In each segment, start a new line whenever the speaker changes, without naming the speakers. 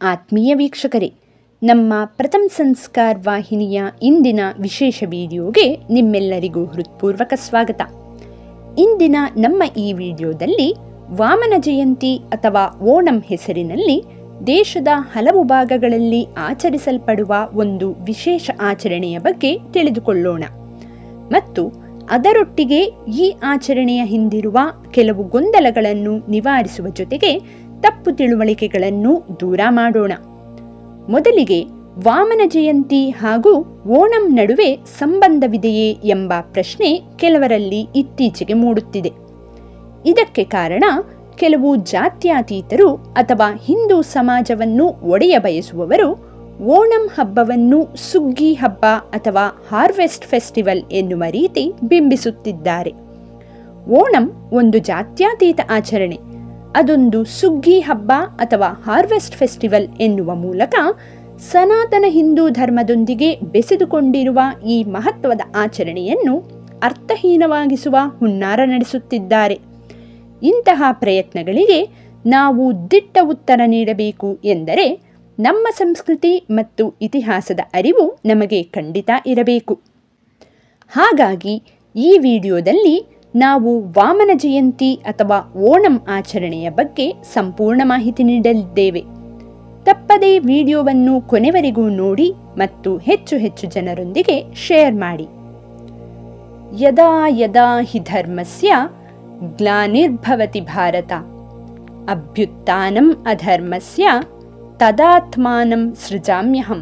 ಆತ್ಮೀಯ ವೀಕ್ಷಕರೇ, ನಮ್ಮ ಪ್ರಥಮ್ ಸಂಸ್ಕಾರ್ ವಾಹಿನಿಯ ಇಂದಿನ ವಿಶೇಷ ವಿಡಿಯೋಗೆ ನಿಮ್ಮೆಲ್ಲರಿಗೂ ಹೃತ್ಪೂರ್ವಕ ಸ್ವಾಗತ. ಇಂದಿನ ನಮ್ಮ ಈ ವಿಡಿಯೋದಲ್ಲಿ ವಾಮನ ಜಯಂತಿ ಅಥವಾ ಓಣಂ ಹೆಸರಿನಲ್ಲಿ ದೇಶದ ಹಲವು ಭಾಗಗಳಲ್ಲಿ ಆಚರಿಸಲ್ಪಡುವ ಒಂದು ವಿಶೇಷ ಆಚರಣೆಯ ಬಗ್ಗೆ ತಿಳಿದುಕೊಳ್ಳೋಣ ಮತ್ತು ಅದರೊಟ್ಟಿಗೆ ಈ ಆಚರಣೆಯ ಹಿಂದಿರುವ ಕೆಲವು ಗೊಂದಲಗಳನ್ನು ನಿವಾರಿಸುವ ಜೊತೆಗೆ ತಪ್ಪು ತಿಳುವಳಿಕೆಗಳನ್ನು ದೂರ ಮಾಡೋಣ. ಮೊದಲಿಗೆ ವಾಮನ ಜಯಂತಿ ಹಾಗೂ ಓಣಂ ನಡುವೆ ಸಂಬಂಧವಿದೆಯೇ ಎಂಬ ಪ್ರಶ್ನೆ ಕೆಲವರಲ್ಲಿ ಇತ್ತೀಚೆಗೆ ಮೂಡುತ್ತಿದೆ. ಇದಕ್ಕೆ ಕಾರಣ ಕೆಲವು ಜಾತ್ಯತೀತರು ಅಥವಾ ಹಿಂದೂ ಸಮಾಜವನ್ನು ಒಡೆಯ ಬಯಸುವವರು ಓಣಂ ಹಬ್ಬವನ್ನು ಸುಗ್ಗಿ ಹಬ್ಬ ಅಥವಾ ಹಾರ್ವೆಸ್ಟ್ ಫೆಸ್ಟಿವಲ್ ಎನ್ನುವ ರೀತಿ ಬಿಂಬಿಸುತ್ತಿದ್ದಾರೆ. ಓಣಂ ಒಂದು ಜಾತ್ಯತೀತ ಆಚರಣೆ. ಅದೊಂದು ಸುಗ್ಗಿ ಹಬ್ಬ ಅಥವಾ ಹಾರ್ವೆಸ್ಟ್ ಫೆಸ್ಟಿವಲ್ ಎನ್ನುವ ಮೂಲಕ ಸನಾತನ ಹಿಂದೂ ಧರ್ಮದೊಂದಿಗೆ ಬೆಸೆದುಕೊಂಡಿರುವ ಈ ಮಹತ್ವದ ಆಚರಣೆಯನ್ನು ಅರ್ಥಹೀನವಾಗಿಸುವ ಹುನ್ನಾರ ನಡೆಸುತ್ತಿದ್ದಾರೆ. ಇಂತಹ ಪ್ರಯತ್ನಗಳಿಗೆ ನಾವು ದಿಟ್ಟ ಉತ್ತರ ನೀಡಬೇಕು ಎಂದರೆ ನಮ್ಮ ಸಂಸ್ಕೃತಿ ಮತ್ತು ಇತಿಹಾಸದ ಅರಿವು ನಮಗೆ ಖಂಡಿತ ಇರಬೇಕು. ಹಾಗಾಗಿ ಈ ವಿಡಿಯೋದಲ್ಲಿ ನಾವು ವಾಮನ ಜಯಂತಿ ಅಥವಾ ಓಣಂ ಆಚರಣೆಯ ಬಗ್ಗೆ ಸಂಪೂರ್ಣ ಮಾಹಿತಿ ನೀಡಲಿದ್ದೇವೆ. ತಪ್ಪದೇ ವಿಡಿಯೋವನ್ನು ಕೊನೆವರೆಗೂ ನೋಡಿ ಮತ್ತು ಹೆಚ್ಚು ಜನರೊಂದಿಗೆ ಶೇರ್ ಮಾಡಿ. ಯದಾ ಯದಾ ಹಿ ಧರ್ಮಸ್ಯ ಗ್ಲಾನಿರ್ಭವತಿ ಭಾರತ ಅಭ್ಯುತ್ಥಾನಂ ಅಧರ್ಮಸ್ಯ ತದಾತ್ಮಾನಂ ಸೃಜಾಮ್ಯಹಂ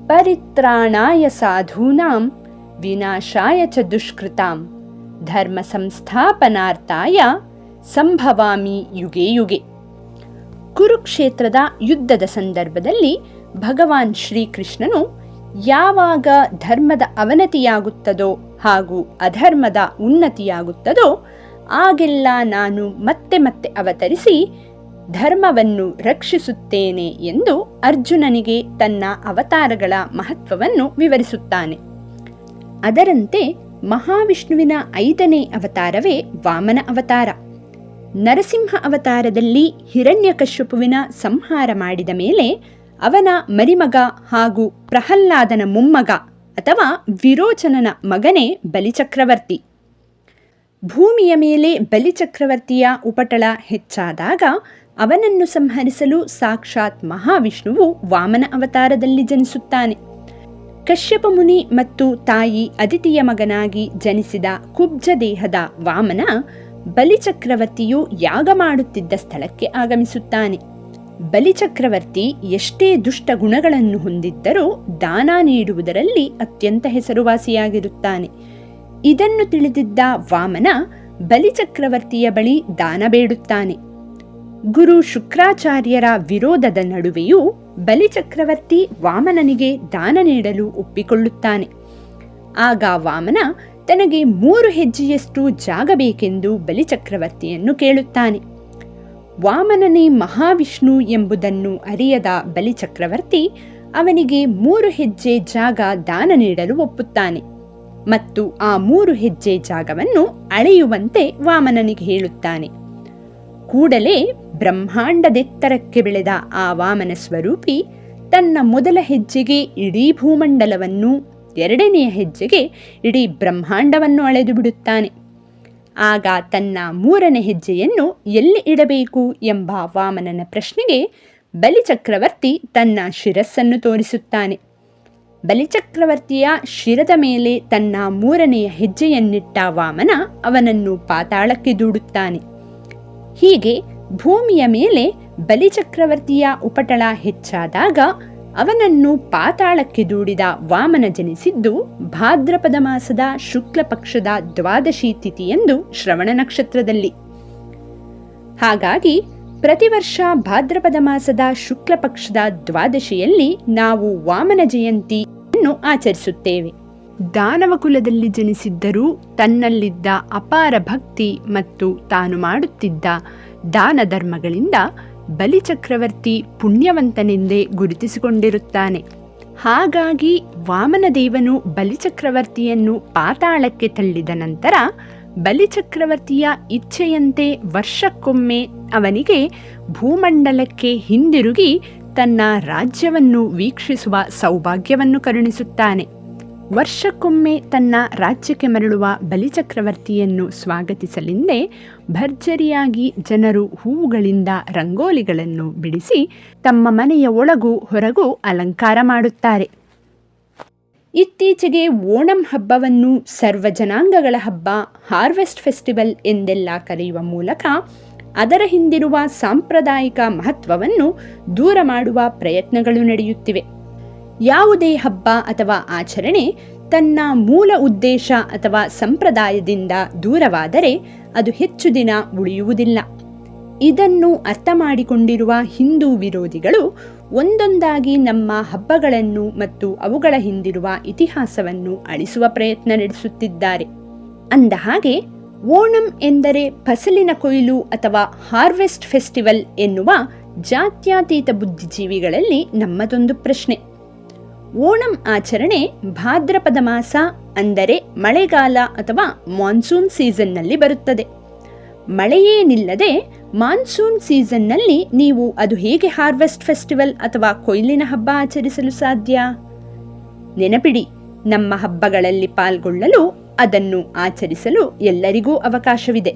ಪರಿತ್ರಾಣಾಯ ಸಾಧೂನಾಂ ವಿನಾಶಾಯ ಚ ದುಷ್ಕೃತಾಂ ಧರ್ಮ ಸಂಸ್ಥಾಪನಾರ್ಥಾಯ ಸಂಭವಾಮಿ ಯುಗೆ ಯುಗೆ. ಕುರುಕ್ಷೇತ್ರದ ಯುದ್ಧದ ಸಂದರ್ಭದಲ್ಲಿ ಭಗವಾನ್ ಶ್ರೀಕೃಷ್ಣನು ಯಾವಾಗ ಧರ್ಮದ ಅವನತಿಯಾಗುತ್ತದೋ ಹಾಗೂ ಅಧರ್ಮದ ಉನ್ನತಿಯಾಗುತ್ತದೋ ಆಗೆಲ್ಲ ನಾನು ಮತ್ತೆ ಅವತರಿಸಿ ಧರ್ಮವನ್ನು ರಕ್ಷಿಸುತ್ತೇನೆ ಎಂದು ಅರ್ಜುನನಿಗೆ ತನ್ನ ಅವತಾರಗಳ ಮಹತ್ವವನ್ನು ವಿವರಿಸುತ್ತಾನೆ. ಅದರಂತೆ ಮಹಾವಿಷ್ಣುವಿನ 5ನೇ ಅವತಾರವೇ ವಾಮನ ಅವತಾರ. ನರಸಿಂಹ ಅವತಾರದಲ್ಲಿ ಹಿರಣ್ಯಕಶ್ಯಪುವಿನ ಸಂಹಾರ ಮಾಡಿದ ಮೇಲೆ ಅವನ ಮರಿಮಗ ಹಾಗೂ ಪ್ರಹ್ಲಾದನ ಮೊಮ್ಮಗ ಅಥವಾ ವಿರೋಚನನ ಮಗನೇ ಬಲಿಚಕ್ರವರ್ತಿ. ಭೂಮಿಯ ಮೇಲೆ ಬಲಿಚಕ್ರವರ್ತಿಯ ಉಪಟಳ ಹೆಚ್ಚಾದಾಗ ಅವನನ್ನು ಸಂಹರಿಸಲು ಸಾಕ್ಷಾತ್ ಮಹಾವಿಷ್ಣುವು ವಾಮನ ಅವತಾರದಲ್ಲಿ ಜನಿಸುತ್ತಾನೆ. ಕಶ್ಯಪ ಮುನಿ ಮತ್ತು ತಾಯಿ ಅದಿತಿಯ ಮಗನಾಗಿ ಜನಿಸಿದ ಕುಬ್ಜ ದೇಹದ ವಾಮನ ಬಲಿಚಕ್ರವರ್ತಿಯು ಯಾಗ ಮಾಡುತ್ತಿದ್ದ ಸ್ಥಳಕ್ಕೆ ಆಗಮಿಸುತ್ತಾನೆ. ಬಲಿಚಕ್ರವರ್ತಿ ಎಷ್ಟೇ ದುಷ್ಟ ಗುಣಗಳನ್ನು ಹೊಂದಿದ್ದರೂ ದಾನ ನೀಡುವುದರಲ್ಲಿ ಅತ್ಯಂತ ಹೆಸರುವಾಸಿಯಾಗಿರುತ್ತಾನೆ. ಇದನ್ನು ತಿಳಿದಿದ್ದ ವಾಮನ ಬಲಿಚಕ್ರವರ್ತಿಯ ಬಳಿ ದಾನ ಬೇಡುತ್ತಾನೆ. ಗುರು ಶುಕ್ರಾಚಾರ್ಯರ ವಿರೋಧದ ನಡುವೆಯೂ ಬಲಿಚಕ್ರವರ್ತಿ ವಾಮನನಿಗೆ ದಾನ ನೀಡಲು ಒಪ್ಪಿಕೊಳ್ಳುತ್ತಾನೆ. ಆಗ ವಾಮನ ತನಗೆ 3 ಹೆಜ್ಜೆಯಷ್ಟು ಜಾಗ ಬೇಕೆಂದು ಬಲಿಚಕ್ರವರ್ತಿಯನ್ನು ಕೇಳುತ್ತಾನೆ. ವಾಮನನೇ ಮಹಾವಿಷ್ಣು ಎಂಬುದನ್ನು ಅರಿಯದ ಬಲಿಚಕ್ರವರ್ತಿ ಅವನಿಗೆ 3 ಹೆಜ್ಜೆ ಜಾಗ ದಾನ ನೀಡಲು ಒಪ್ಪುತ್ತಾನೆ ಮತ್ತು ಆ 3 ಹೆಜ್ಜೆ ಜಾಗವನ್ನು ಅಳೆಯುವಂತೆ ವಾಮನನಿಗೆ ಹೇಳುತ್ತಾನೆ. ಕೂಡಲೇ ಬ್ರಹ್ಮಾಂಡದೆತ್ತರಕ್ಕೆ ಬೆಳೆದ ಆ ವಾಮನ ಸ್ವರೂಪಿ ತನ್ನ ಮೊದಲ ಹೆಜ್ಜೆಗೆ ಇಡೀ ಭೂಮಂಡಲವನ್ನು, 2ನೆಯ ಹೆಜ್ಜೆಗೆ ಇಡೀ ಬ್ರಹ್ಮಾಂಡವನ್ನು ಅಳೆದು ಬಿಡುತ್ತಾನೆ. ಆಗ ತನ್ನ 3ನೇ ಹೆಜ್ಜೆಯನ್ನು ಎಲ್ಲಿ ಇಡಬೇಕು ಎಂಬ ವಾಮನನ ಪ್ರಶ್ನೆಗೆ ಬಲಿಚಕ್ರವರ್ತಿ ತನ್ನ ಶಿರಸ್ಸನ್ನು ತೋರಿಸುತ್ತಾನೆ. ಬಲಿಚಕ್ರವರ್ತಿಯ ಶಿರದ ಮೇಲೆ ತನ್ನ 3ನೆಯ ಹೆಜ್ಜೆಯನ್ನಿಟ್ಟ ವಾಮನ ಅವನನ್ನು ಪಾತಾಳಕ್ಕೆ ದೂಡುತ್ತಾನೆ. ಹೀಗೆ ಭೂಮಿಯ ಮೇಲೆ ಬಲಿಚಕ್ರವರ್ತಿಯ ಉಪಟಳ ಹೆಚ್ಚಾದಾಗ ಅವನನ್ನು ಪಾತಾಳಕ್ಕೆ ದೂಡಿದ ವಾಮನ ಜನಿಸಿದ್ದು ಭಾದ್ರಪದ ಮಾಸದ ಶುಕ್ಲ ಪಕ್ಷದ ದ್ವಾದಶಿ ತಿಥಿಯಂದು ಶ್ರವಣ ನಕ್ಷತ್ರದಲ್ಲಿ. ಹಾಗಾಗಿ ಪ್ರತಿ ವರ್ಷ ಭಾದ್ರಪದ ಮಾಸದ ಶುಕ್ಲ ಪಕ್ಷದ ದ್ವಾದಶಿಯಲ್ಲಿ ನಾವು ವಾಮನ ಜಯಂತಿಯನ್ನು ಆಚರಿಸುತ್ತೇವೆ. ದಾನವ ಕುಲದಲ್ಲಿ ಜನಿಸಿದ್ದರೂ ತನ್ನಲ್ಲಿದ್ದ ಅಪಾರ ಭಕ್ತಿ ಮತ್ತು ತಾನು ಮಾಡುತ್ತಿದ್ದ ದಾನ ಧರ್ಮಗಳಿಂದ ಬಲಿಚಕ್ರವರ್ತಿ ಪುಣ್ಯವಂತನೆಂದೇ ಗುರುತಿಸಿಕೊಂಡಿರುತ್ತಾನೆ. ಹಾಗಾಗಿ ವಾಮನದೇವನು ಬಲಿಚಕ್ರವರ್ತಿಯನ್ನು ಪಾತಾಳಕ್ಕೆ ತಳ್ಳಿದ ನಂತರ ಬಲಿಚಕ್ರವರ್ತಿಯ ಇಚ್ಛೆಯಂತೆ ವರ್ಷಕ್ಕೊಮ್ಮೆ ಅವನಿಗೆ ಭೂಮಂಡಲಕ್ಕೆ ಹಿಂದಿರುಗಿ ತನ್ನ ರಾಜ್ಯವನ್ನು ವೀಕ್ಷಿಸುವ ಸೌಭಾಗ್ಯವನ್ನು ಕರುಣಿಸುತ್ತಾನೆ. ವರ್ಷಕ್ಕೊಮ್ಮೆ ತನ್ನ ರಾಜ್ಯಕ್ಕೆ ಮರಳುವ ಬಲಿಚಕ್ರವರ್ತಿಯನ್ನು ಸ್ವಾಗತಿಸಲೆಂದೇ ಭರ್ಜರಿಯಾಗಿ ಜನರು ಹೂವುಗಳಿಂದ ರಂಗೋಲಿಗಳನ್ನು ಬಿಡಿಸಿ ತಮ್ಮ ಮನೆಯ ಒಳಗೂ ಹೊರಗೂ ಅಲಂಕಾರ ಮಾಡುತ್ತಾರೆ. ಇತ್ತೀಚೆಗೆ ಓಣಂ ಹಬ್ಬವನ್ನು ಸರ್ವ ಜನಾಂಗಗಳ ಹಬ್ಬ, ಹಾರ್ವೆಸ್ಟ್ ಫೆಸ್ಟಿವಲ್ ಎಂದೆಲ್ಲ ಕರೆಯುವ ಮೂಲಕ ಅದರ ಹಿಂದಿರುವ ಸಾಂಪ್ರದಾಯಿಕ ಮಹತ್ವವನ್ನು ದೂರ ಮಾಡುವ ಪ್ರಯತ್ನಗಳು ನಡೆಯುತ್ತಿವೆ. ಯಾವುದೇ ಹಬ್ಬ ಅಥವಾ ಆಚರಣೆ ತನ್ನ ಮೂಲ ಉದ್ದೇಶ ಅಥವಾ ಸಂಪ್ರದಾಯದಿಂದ ದೂರವಾದರೆ ಅದು ಹೆಚ್ಚು ದಿನ ಉಳಿಯುವುದಿಲ್ಲ. ಇದನ್ನು ಅರ್ಥ ಮಾಡಿಕೊಂಡಿರುವ ಹಿಂದೂ ವಿರೋಧಿಗಳು ಒಂದೊಂದಾಗಿ ನಮ್ಮ ಹಬ್ಬಗಳನ್ನು ಮತ್ತು ಅವುಗಳ ಹಿಂದಿರುವ ಇತಿಹಾಸವನ್ನು ಅಳಿಸುವ ಪ್ರಯತ್ನ ನಡೆಸುತ್ತಿದ್ದಾರೆ. ಅಂದಹಾಗೆ ಓಣಂ ಎಂದರೆ ಫಸಲಿನ ಕೊಯ್ಲು ಅಥವಾ ಹಾರ್ವೆಸ್ಟ್ ಫೆಸ್ಟಿವಲ್ ಎನ್ನುವ ಜಾತ್ಯತೀತ ಬುದ್ಧಿಜೀವಿಗಳಲ್ಲಿ ನಮ್ಮದೊಂದು ಪ್ರಶ್ನೆ. ಓಣಂ ಆಚರಣೆ ಭಾದ್ರಪದ ಮಾಸ ಅಂದರೆ ಮಳೆಗಾಲ ಅಥವಾ ಮಾನ್ಸೂನ್ ಸೀಸನ್ನಲ್ಲಿ ಬರುತ್ತದೆ. ಮಳೆಯೇ ನಿಲ್ಲದೆ ಮಾನ್ಸೂನ್ ಸೀಸನ್ನಲ್ಲಿ ನೀವು ಅದು ಹೇಗೆ ಹಾರ್ವೆಸ್ಟ್ ಫೆಸ್ಟಿವಲ್ ಅಥವಾ ಕೊಯ್ಲಿನ ಹಬ್ಬ ಆಚರಿಸಲು ಸಾಧ್ಯ? ನೆನಪಿಡಿ, ನಮ್ಮ ಹಬ್ಬಗಳಲ್ಲಿ ಪಾಲ್ಗೊಳ್ಳಲು, ಅದನ್ನು ಆಚರಿಸಲು ಎಲ್ಲರಿಗೂ ಅವಕಾಶವಿದೆ.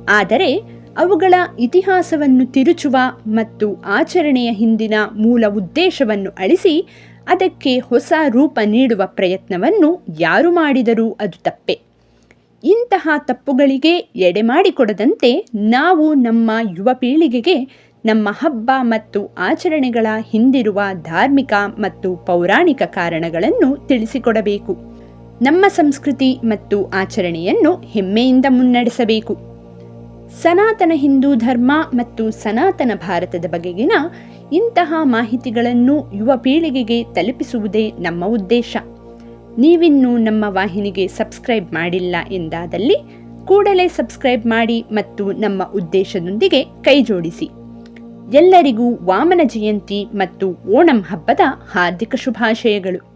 ಆದರೆ ಅವುಗಳ ಇತಿಹಾಸವನ್ನು ತಿರುಚುವ ಮತ್ತು ಆಚರಣೆಯ ಹಿಂದಿನ ಮೂಲ ಉದ್ದೇಶವನ್ನು ಅಳಿಸಿ ಅದಕ್ಕೆ ಹೊಸ ರೂಪ ನೀಡುವ ಪ್ರಯತ್ನವನ್ನು ಯಾರು ಮಾಡಿದರೂ ಅದು ತಪ್ಪೆ. ಇಂತಹ ತಪ್ಪುಗಳಿಗೆ ಎಡೆಮಾಡಿಕೊಡದಂತೆ ನಾವು ನಮ್ಮ ಯುವ ಪೀಳಿಗೆಗೆ ನಮ್ಮ ಹಬ್ಬ ಮತ್ತು ಆಚರಣೆಗಳ ಹಿಂದಿರುವ ಧಾರ್ಮಿಕ ಮತ್ತು ಪೌರಾಣಿಕ ಕಾರಣಗಳನ್ನು ತಿಳಿಸಿಕೊಡಬೇಕು. ನಮ್ಮ ಸಂಸ್ಕೃತಿ ಮತ್ತು ಆಚರಣೆಯನ್ನು ಹೆಮ್ಮೆಯಿಂದ ಮುನ್ನಡೆಸಬೇಕು. ಸನಾತನ ಹಿಂದೂ ಧರ್ಮ ಮತ್ತು ಸನಾತನ ಭಾರತದ ಬಗೆಗಿನ ಇಂತಹ ಮಾಹಿತಿಗಳನ್ನು ಯುವ ಪೀಳಿಗೆಗೆ ತಲುಪಿಸುವುದೇ ನಮ್ಮ ಉದ್ದೇಶ. ನೀವಿನ್ನೂ ನಮ್ಮ ವಾಹಿನಿಗೆ ಸಬ್ಸ್ಕ್ರೈಬ್ ಮಾಡಿಲ್ಲ ಎಂದಾದಲ್ಲಿ ಕೂಡಲೇ ಸಬ್ಸ್ಕ್ರೈಬ್ ಮಾಡಿ ಮತ್ತು ನಮ್ಮ ಉದ್ದೇಶದೊಂದಿಗೆ ಕೈಜೋಡಿಸಿ. ಎಲ್ಲರಿಗೂ ವಾಮನ ಜಯಂತಿ ಮತ್ತು ಓಣಂ ಹಬ್ಬದ ಹಾರ್ದಿಕ ಶುಭಾಶಯಗಳು.